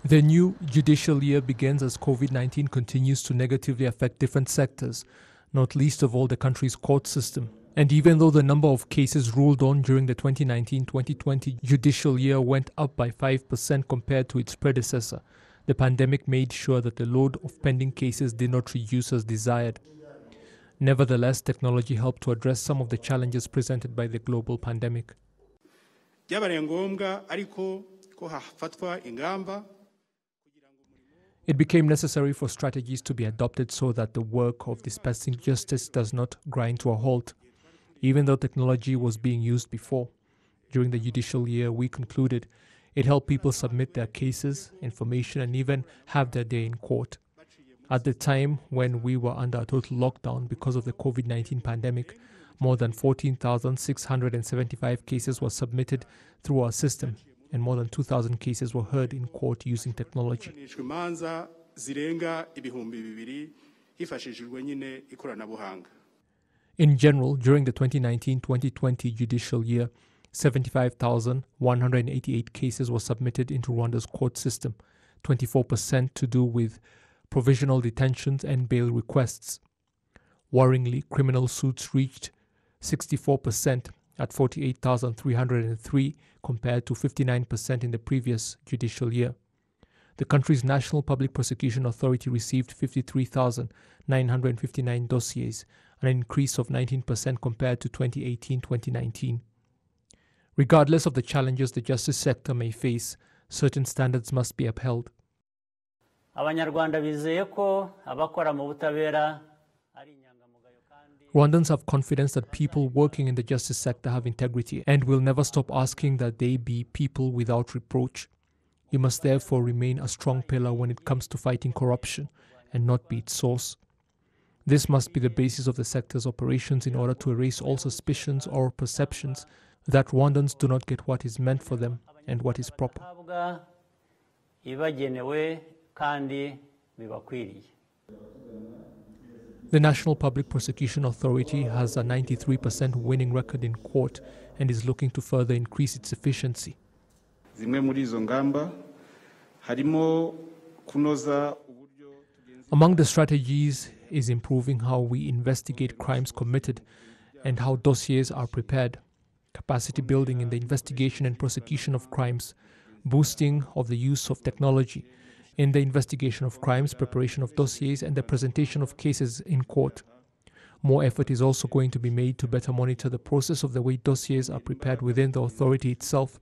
The new judicial year begins as COVID-19 continues to negatively affect different sectors, not least of all the country's court system. And even though the number of cases ruled on during the 2019-2020 judicial year went up by 5% compared to its predecessor, the pandemic made sure that the load of pending cases did not reduce as desired. Nevertheless, technology helped to address some of the challenges presented by the global pandemic. It became necessary for strategies to be adopted so that the work of dispensing justice does not grind to a halt. Even though technology was being used before, during the judicial year, we concluded it helped people submit their cases, information, and even have their day in court. At the time when we were under a total lockdown because of the COVID-19 pandemic, more than 14,675 cases were submitted through our system, and more than 2,000 cases were heard in court using technology. In general, during the 2019-2020 judicial year, 75,188 cases were submitted into Rwanda's court system, 24% to do with provisional detentions and bail requests. Worryingly, criminal suits reached 64% at 48,303 compared to 59% in the previous judicial year. The country's National Public Prosecution Authority received 53,959 dossiers, an increase of 19% compared to 2018-2019. Regardless of the challenges the justice sector may face, certain standards must be upheld. Rwandans have confidence that people working in the justice sector have integrity and will never stop asking that they be people without reproach. You must therefore remain a strong pillar when it comes to fighting corruption and not be its source. This must be the basis of the sector's operations in order to erase all suspicions or perceptions that Rwandans do not get what is meant for them and what is proper. The National Public Prosecution Authority has a 93% winning record in court and is looking to further increase its efficiency. Among the strategies is improving how we investigate crimes committed and how dossiers are prepared, capacity building in the investigation and prosecution of crimes, boosting of the use of technology in the investigation of crimes, preparation of dossiers, and the presentation of cases in court. More effort is also going to be made to better monitor the process of the way dossiers are prepared within the authority itself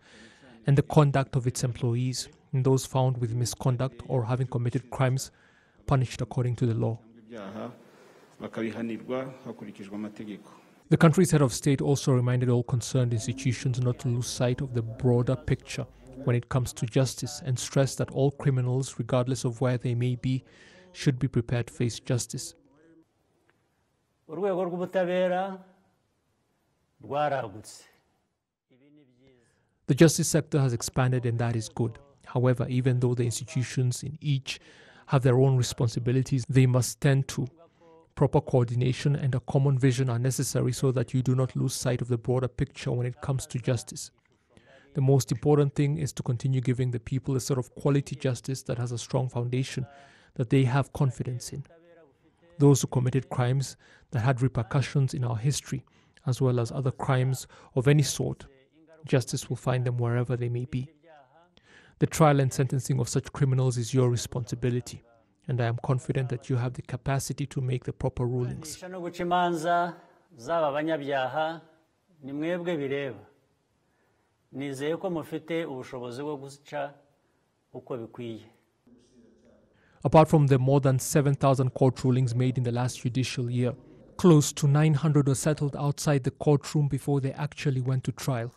and the conduct of its employees, and those found with misconduct or having committed crimes punished according to the law. The country's head of state also reminded all concerned institutions not to lose sight of the broader picture when it comes to justice and stressed that all criminals, regardless of where they may be, should be prepared to face justice. The justice sector has expanded, and that is good. However, even though the institutions in each have their own responsibilities, they must tend to. Proper coordination and a common vision are necessary so that you do not lose sight of the broader picture when it comes to justice. The most important thing is to continue giving the people a sort of quality justice that has a strong foundation that they have confidence in. Those who committed crimes that had repercussions in our history, as well as other crimes of any sort, justice will find them wherever they may be. The trial and sentencing of such criminals is your responsibility, and I am confident that you have the capacity to make the proper rulings. Apart from the more than 7,000 court rulings made in the last judicial year, close to 900 were settled outside the courtroom before they actually went to trial.